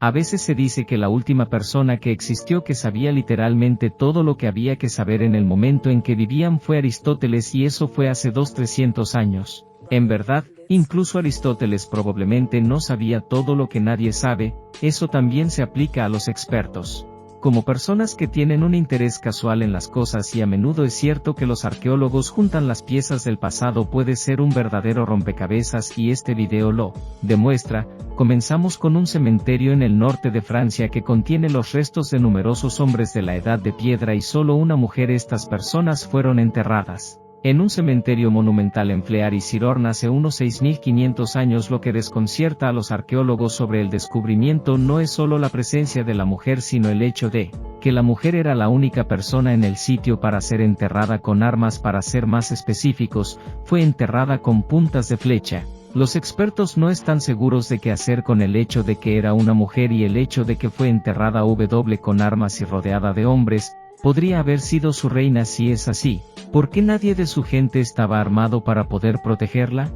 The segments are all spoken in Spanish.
A veces se dice que la última persona que existió que sabía literalmente todo lo que había que saber en el momento en que vivían fue Aristóteles, y eso fue hace 200-300 años. En verdad, incluso Aristóteles probablemente no sabía todo lo que nadie sabe. Eso también se aplica a los expertos. Como personas que tienen un interés casual en las cosas, y a menudo es cierto que los arqueólogos juntan las piezas del pasado, puede ser un verdadero rompecabezas, y este video lo demuestra. Comenzamos con un cementerio en el norte de Francia que contiene los restos de numerosos hombres de la Edad de Piedra y solo una mujer. Estas personas fueron enterradas en un cementerio monumental en Fleury-sur-Orne hace unos 6500 años. Lo que desconcierta a los arqueólogos sobre el descubrimiento no es solo la presencia de la mujer, sino el hecho de que la mujer era la única persona en el sitio para ser enterrada con armas. Para ser más específicos, fue enterrada con puntas de flecha. Los expertos no están seguros de qué hacer con el hecho de que era una mujer y el hecho de que fue enterrada con armas y rodeada de hombres. Podría haber sido su reina. Si es así, ¿por qué nadie de su gente estaba armado para poder protegerla?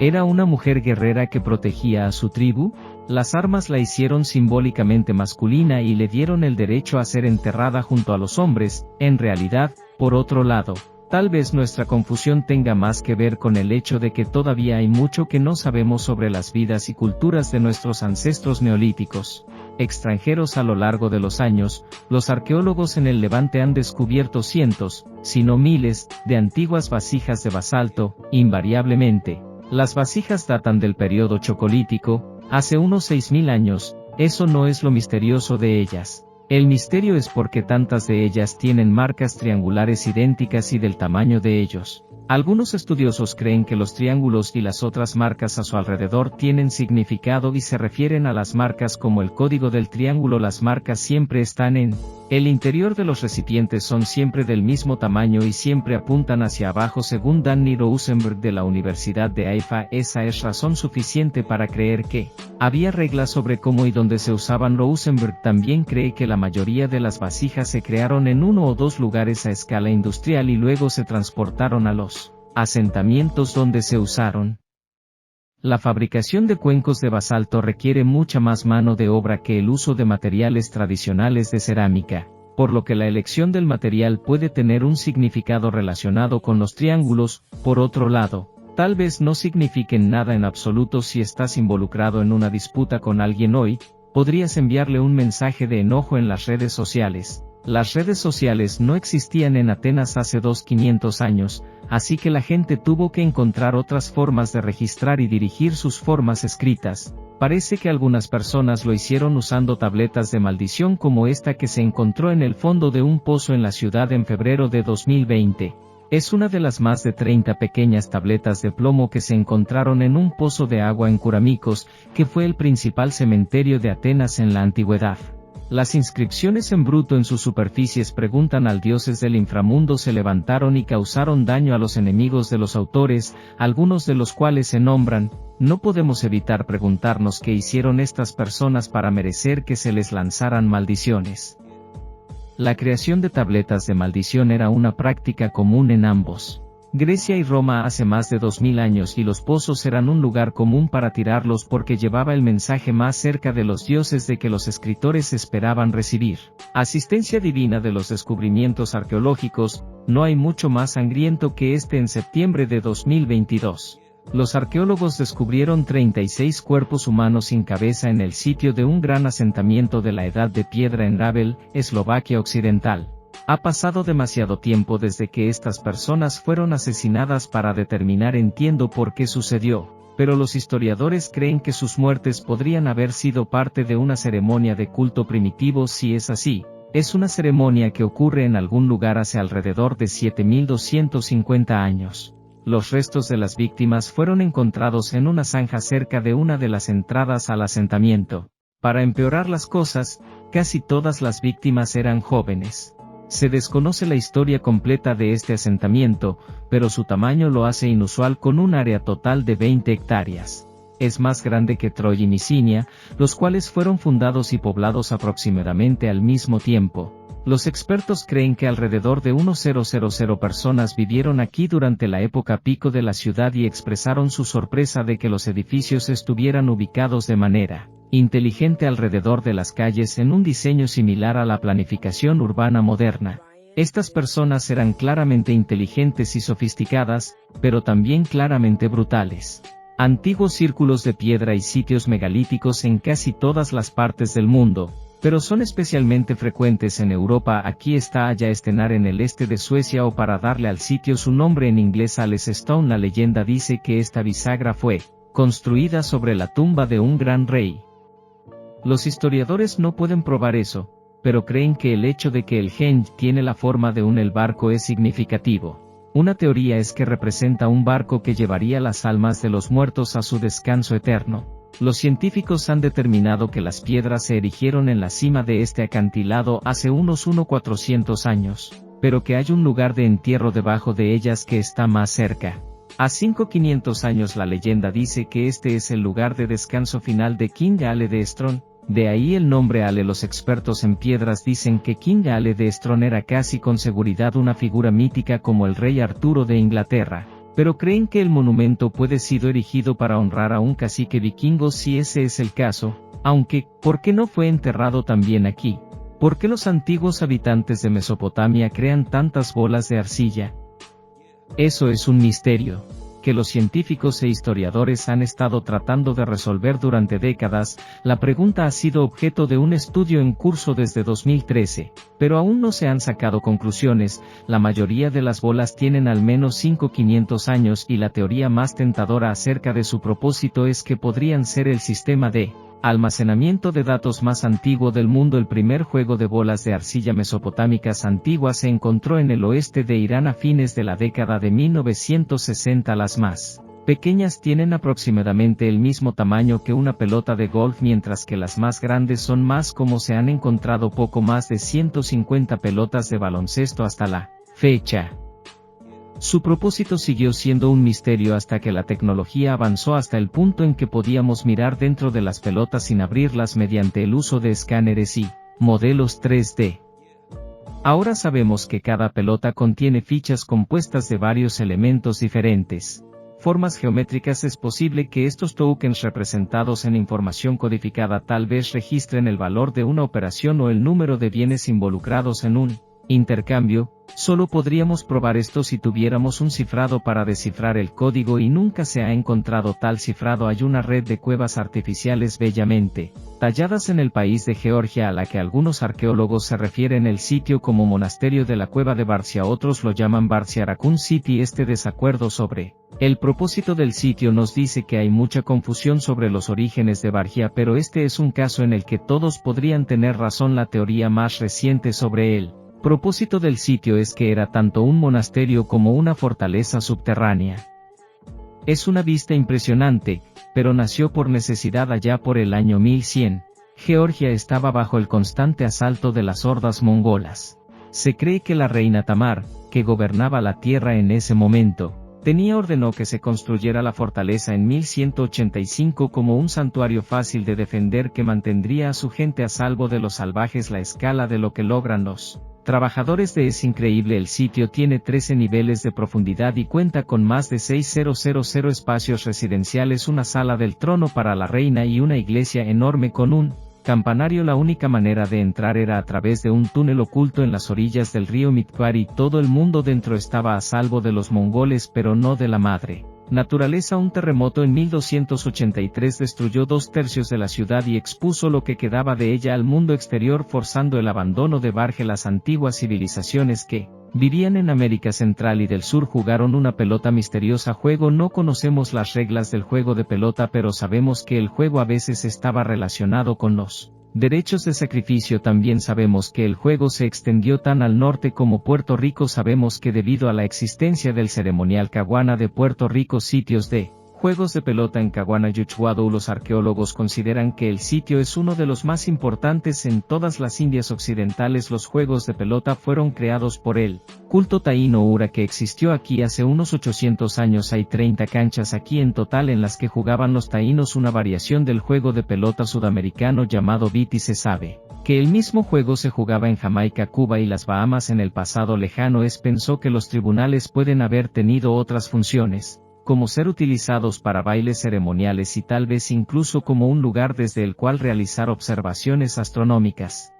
¿Era una mujer guerrera que protegía a su tribu? Las armas la hicieron simbólicamente masculina y le dieron el derecho a ser enterrada junto a los hombres. En realidad, por otro lado, tal vez nuestra confusión tenga más que ver con el hecho de que todavía hay mucho que no sabemos sobre las vidas y culturas de nuestros ancestros neolíticos extranjeros. A lo largo de los años, los arqueólogos en el Levante han descubierto cientos, si no miles, de antiguas vasijas de basalto. Invariablemente, las vasijas datan del periodo chocolítico, hace unos 6000 años. Eso no es lo misterioso de ellas. El misterio es por qué tantas de ellas tienen marcas triangulares idénticas y del tamaño de ellos. Algunos estudiosos creen que los triángulos y las otras marcas a su alrededor tienen significado y se refieren a las marcas como el código del triángulo. Las marcas siempre están en el interior de los recipientes, son siempre del mismo tamaño y siempre apuntan hacia abajo, según Danny Rosenberg de la Universidad de Haifa. Esa es razón suficiente para creer que había reglas sobre cómo y dónde se usaban. Rosenberg también cree que la mayoría de las vasijas se crearon en uno o dos lugares a escala industrial y luego se transportaron a los asentamientos donde se usaron. La fabricación de cuencos de basalto requiere mucha más mano de obra que el uso de materiales tradicionales de cerámica, por lo que la elección del material puede tener un significado relacionado con los triángulos. Por otro lado, tal vez no signifiquen nada en absoluto. Si estás involucrado en una disputa con alguien hoy, podrías enviarle un mensaje de enojo en las redes sociales. Las redes sociales no existían en Atenas hace 500 años, así que la gente tuvo que encontrar otras formas de registrar y dirigir sus formas escritas. Parece que algunas personas lo hicieron usando tabletas de maldición como esta que se encontró en el fondo de un pozo en la ciudad en febrero de 2020. Es una de las más de 30 pequeñas tabletas de plomo que se encontraron en un pozo de agua en Kuramikos, que fue el principal cementerio de Atenas en la antigüedad. Las inscripciones en bruto en sus superficies preguntan al dioses del inframundo. Se levantaron y causaron daño a los enemigos de los autores, algunos de los cuales se nombran. No podemos evitar preguntarnos qué hicieron estas personas para merecer que se les lanzaran maldiciones. La creación de tabletas de maldición era una práctica común en ambos Grecia y Roma hace más de 2000 años, y los pozos eran un lugar común para tirarlos porque llevaba el mensaje más cerca de los dioses de que los escritores esperaban recibir asistencia divina de los descubrimientos arqueológicos. No hay mucho más sangriento que este. En septiembre de 2022, los arqueólogos descubrieron 36 cuerpos humanos sin cabeza en el sitio de un gran asentamiento de la Edad de Piedra en Ravel, Eslovaquia Occidental. Ha pasado demasiado tiempo desde que estas personas fueron asesinadas para determinar. Entiendo por qué sucedió, pero los historiadores creen que sus muertes podrían haber sido parte de una ceremonia de culto primitivo. Si es así, es una ceremonia que ocurre en algún lugar hace alrededor de 7250 años. Los restos de las víctimas fueron encontrados en una zanja cerca de una de las entradas al asentamiento. Para empeorar las cosas, casi todas las víctimas eran jóvenes. Se desconoce la historia completa de este asentamiento, pero su tamaño lo hace inusual, con un área total de 20 hectáreas. Es más grande que Troya y Micinia, los cuales fueron fundados y poblados aproximadamente al mismo tiempo. Los expertos creen que alrededor de unos 000 personas vivieron aquí durante la época pico de la ciudad y expresaron su sorpresa de que los edificios estuvieran ubicados de manera inteligente alrededor de las calles en un diseño similar a la planificación urbana moderna. Estas personas eran claramente inteligentes y sofisticadas, pero también claramente brutales. Antiguos círculos de piedra y sitios megalíticos en casi todas las partes del mundo, pero son especialmente frecuentes en Europa. Aquí está Aya Estenar en el este de Suecia, o para darle al sitio su nombre en inglés, Ales Stone. La leyenda dice que esta bisagra fue construida sobre la tumba de un gran rey. Los historiadores no pueden probar eso, pero creen que el hecho de que el Henge tiene la forma de el barco es significativo. Una teoría es que representa un barco que llevaría las almas de los muertos a su descanso eterno. Los científicos han determinado que las piedras se erigieron en la cima de este acantilado hace unos 1400 años, pero que hay un lugar de entierro debajo de ellas que está más cerca. A 500 años la leyenda dice que este es el lugar de descanso final de King Ale de Estron. De ahí el nombre Ale. Los expertos en piedras dicen que King Ale de Estron era casi con seguridad una figura mítica como el rey Arturo de Inglaterra, pero creen que el monumento puede sido erigido para honrar a un cacique vikingo. Si ese es el caso, aunque, ¿por qué no fue enterrado también aquí? ¿Por qué los antiguos habitantes de Mesopotamia crean tantas bolas de arcilla? Eso es un misterio que los científicos e historiadores han estado tratando de resolver durante décadas. La pregunta ha sido objeto de un estudio en curso desde 2013, pero aún no se han sacado conclusiones. La mayoría de las bolas tienen al menos 500 años, y la teoría más tentadora acerca de su propósito es que podrían ser el sistema de almacenamiento de datos más antiguo del mundo. El primer juego de bolas de arcilla mesopotámicas antiguas se encontró en el oeste de Irán a fines de la década de 1960. Las más pequeñas tienen aproximadamente el mismo tamaño que una pelota de golf, mientras que las más grandes son más. Como se han encontrado poco más de 150 pelotas de baloncesto hasta la fecha. Su propósito siguió siendo un misterio hasta que la tecnología avanzó hasta el punto en que podíamos mirar dentro de las pelotas sin abrirlas mediante el uso de escáneres y modelos 3D. Ahora sabemos que cada pelota contiene fichas compuestas de varios elementos diferentes. Formas geométricas. Es posible que estos tokens representados en información codificada tal vez registren el valor de una operación o el número de bienes involucrados en un intercambio. Solo podríamos probar esto si tuviéramos un cifrado para descifrar el código, y nunca se ha encontrado tal cifrado. Hay una red de cuevas artificiales bellamente talladas en el país de Georgia, a la que algunos arqueólogos se refieren el sitio como monasterio de la cueva de Barcia, otros lo llaman Barcia Raccoon City. Este desacuerdo sobre el propósito del sitio nos dice que hay mucha confusión sobre los orígenes de Bargia, pero este es un caso en el que todos podrían tener razón. La teoría más reciente sobre el propósito del sitio es que era tanto un monasterio como una fortaleza subterránea. Es una vista impresionante, pero nació por necesidad allá por el año 1100. Georgia estaba bajo el constante asalto de las hordas mongolas. Se cree que la reina Tamar, que gobernaba la tierra en ese momento, ordenó que se construyera la fortaleza en 1185 como un santuario fácil de defender que mantendría a su gente a salvo de los salvajes. La escala de lo que logran los trabajadores es increíble. El sitio tiene 13 niveles de profundidad y cuenta con más de 6.000 espacios residenciales, una sala del trono para la reina y una iglesia enorme con un campanario. La única manera de entrar era a través de un túnel oculto en las orillas del río Mitpar, y todo el mundo dentro estaba a salvo de los mongoles, pero no de la madre naturaleza. Un terremoto en 1283 destruyó 2/3 de la ciudad y expuso lo que quedaba de ella al mundo exterior, forzando el abandono de Barge. Las antiguas civilizaciones que vivían en América Central y del Sur jugaron una pelota misteriosa juego. No conocemos las reglas del juego de pelota, pero sabemos que el juego a veces estaba relacionado con los derechos de sacrificio. También sabemos que el juego se extendió tan al norte como Puerto Rico. Sabemos que debido a la existencia del ceremonial Caguana de Puerto Rico, sitios de juegos de pelota en Caguana Yuchuado, los arqueólogos consideran que el sitio es uno de los más importantes en todas las Indias occidentales. Los juegos de pelota fueron creados por el culto taíno Ura, que existió aquí hace unos 800 años. Hay 30 canchas aquí en total en las que jugaban los taínos una variación del juego de pelota sudamericano llamado biti. Se sabe que el mismo juego se jugaba en Jamaica, Cuba y las Bahamas en el pasado lejano. Pensó que los tribunales pueden haber tenido otras funciones. como ser utilizados para bailes ceremoniales y tal vez incluso como un lugar desde el cual realizar observaciones astronómicas.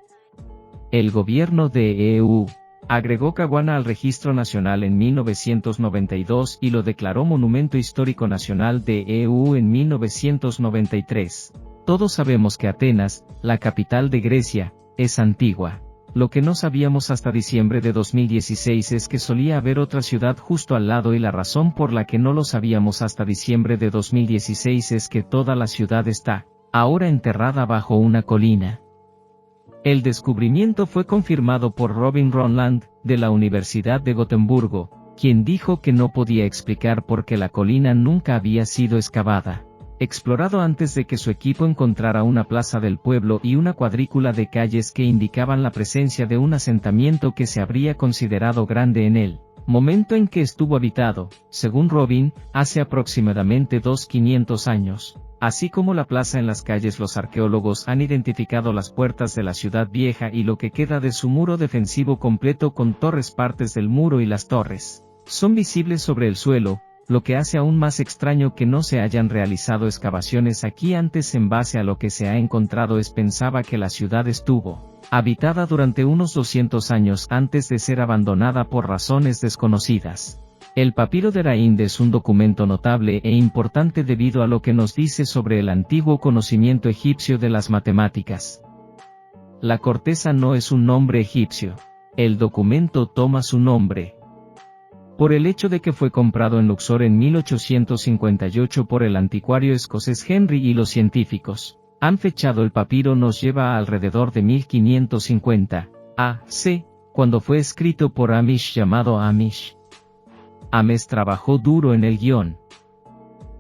El gobierno de EU agregó Caguana al Registro Nacional en 1992 y lo declaró Monumento Histórico Nacional de EU en 1993. Todos sabemos que Atenas, la capital de Grecia, es antigua. Lo que no sabíamos hasta diciembre de 2016 es que solía haber otra ciudad justo al lado, y la razón por la que no lo sabíamos hasta diciembre de 2016 es que toda la ciudad está ahora enterrada bajo una colina. El descubrimiento fue confirmado por Robin Ronland, de la Universidad de Gotemburgo, quien dijo que no podía explicar por qué la colina nunca había sido explorado antes de que su equipo encontrara una plaza del pueblo y una cuadrícula de calles que indicaban la presencia de un asentamiento que se habría considerado grande en el momento en que estuvo habitado, según Robin, hace aproximadamente 500 años. Así como la plaza en las calles, los arqueólogos han identificado las puertas de la ciudad vieja y lo que queda de su muro defensivo completo con torres. Partes del muro y las torres son visibles sobre el suelo, lo que hace aún más extraño que no se hayan realizado excavaciones aquí antes. En base a lo que se ha encontrado, pensaba que la ciudad estuvo habitada durante unos 200 años antes de ser abandonada por razones desconocidas. El papiro de Raínd es un documento notable e importante debido a lo que nos dice sobre el antiguo conocimiento egipcio de las matemáticas. La corteza no es un nombre egipcio. El documento toma su nombre por el hecho de que fue comprado en Luxor en 1858 por el anticuario escocés Henry, y los científicos han fechado el papiro nos lleva a alrededor de 1550 AC, cuando fue escrito por Amish llamado Amish. Ames trabajó duro en el guión.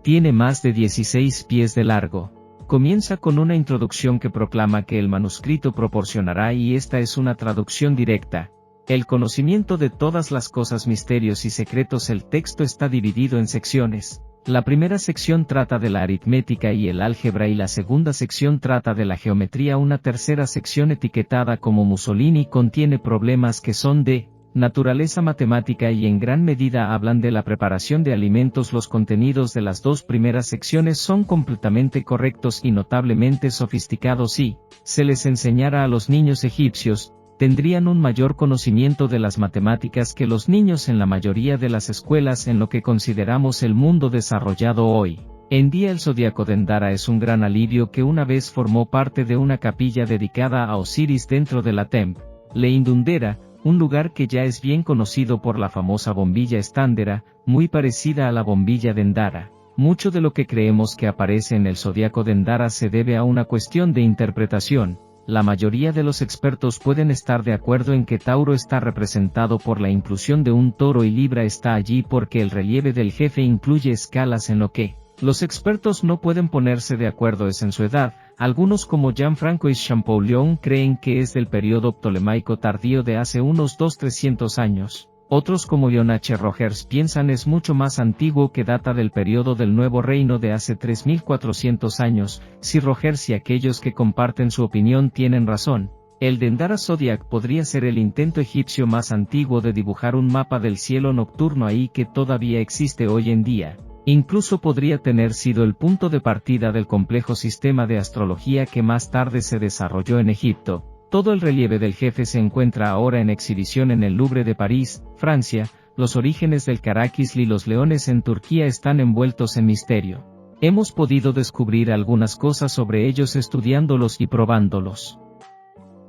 Tiene más de 16 pies de largo. Comienza con una introducción que proclama que el manuscrito proporcionará, y esta es una traducción directa, el conocimiento de todas las cosas, misterios y secretos. El texto está dividido en secciones. La primera sección trata de la aritmética y el álgebra, y la segunda sección trata de la geometría. Una tercera sección, etiquetada como Mussolini, contiene problemas que son de naturaleza matemática y en gran medida hablan de la preparación de alimentos. Los contenidos de las dos primeras secciones son completamente correctos y notablemente sofisticados. Si se les enseñara a los niños egipcios, tendrían un mayor conocimiento de las matemáticas que los niños en la mayoría de las escuelas en lo que consideramos el mundo desarrollado hoy en día. El zodiaco de Endara es un gran alivio que una vez formó parte de una capilla dedicada a Osiris dentro de la Temple Indundera, un lugar que ya es bien conocido por la famosa bombilla estándera, muy parecida a la bombilla de Endara. Mucho de lo que creemos que aparece en el zodiaco de Endara se debe a una cuestión de interpretación. La mayoría de los expertos pueden estar de acuerdo en que Tauro está representado por la inclusión de un toro y Libra está allí porque el relieve del jefe incluye escalas. En lo que los expertos no pueden ponerse de acuerdo es en su edad. Algunos, como Jean-Francois Champollion, creen que es del periodo ptolemaico tardío de hace unos 200-300 años. Otros, como John H. Rogers, piensan es mucho más antiguo, que data del periodo del Nuevo Reino de hace 3400 años. Si Rogers y aquellos que comparten su opinión tienen razón, el de Endara Zodiac podría ser el intento egipcio más antiguo de dibujar un mapa del cielo nocturno ahí que todavía existe hoy en día. Incluso podría tener sido el punto de partida del complejo sistema de astrología que más tarde se desarrolló en Egipto. Todo el relieve del jefe se encuentra ahora en exhibición en el Louvre de París, Francia. Los orígenes del Karakiz y los leones en Turquía están envueltos en misterio. Hemos podido descubrir algunas cosas sobre ellos estudiándolos y probándolos.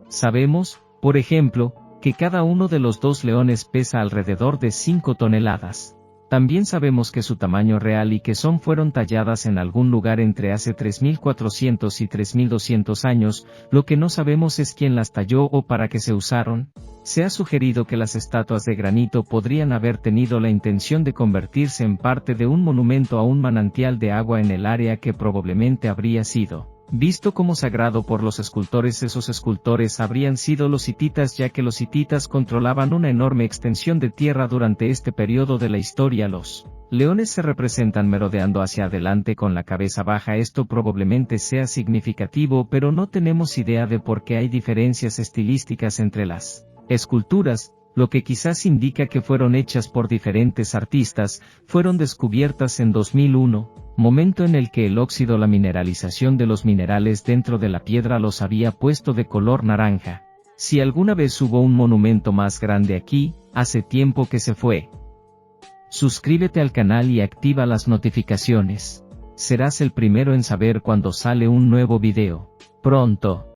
Sabemos, por ejemplo, que cada uno de los dos leones pesa alrededor de 5 toneladas. También sabemos que su tamaño real y que fueron talladas en algún lugar entre hace 3400 y 3200 años. Lo que no sabemos es quién las talló o para qué se usaron. Se ha sugerido que las estatuas de granito podrían haber tenido la intención de convertirse en parte de un monumento a un manantial de agua en el área que probablemente habría sido visto como sagrado por los escultores. Esos escultores habrían sido los hititas, ya que los hititas controlaban una enorme extensión de tierra durante este periodo de la historia. Los leones se representan merodeando hacia adelante con la cabeza baja. Esto probablemente sea significativo, pero no tenemos idea de por qué hay diferencias estilísticas entre las esculturas. lo que quizás indica que fueron hechas por diferentes artistas, fueron descubiertas en 2001, momento en el que el óxido, la mineralización de los minerales dentro de la piedra, los había puesto de color naranja. Si alguna vez hubo un monumento más grande aquí, hace tiempo que se fue. Suscríbete al canal y activa las notificaciones. Serás el primero en saber cuando sale un nuevo video. Pronto.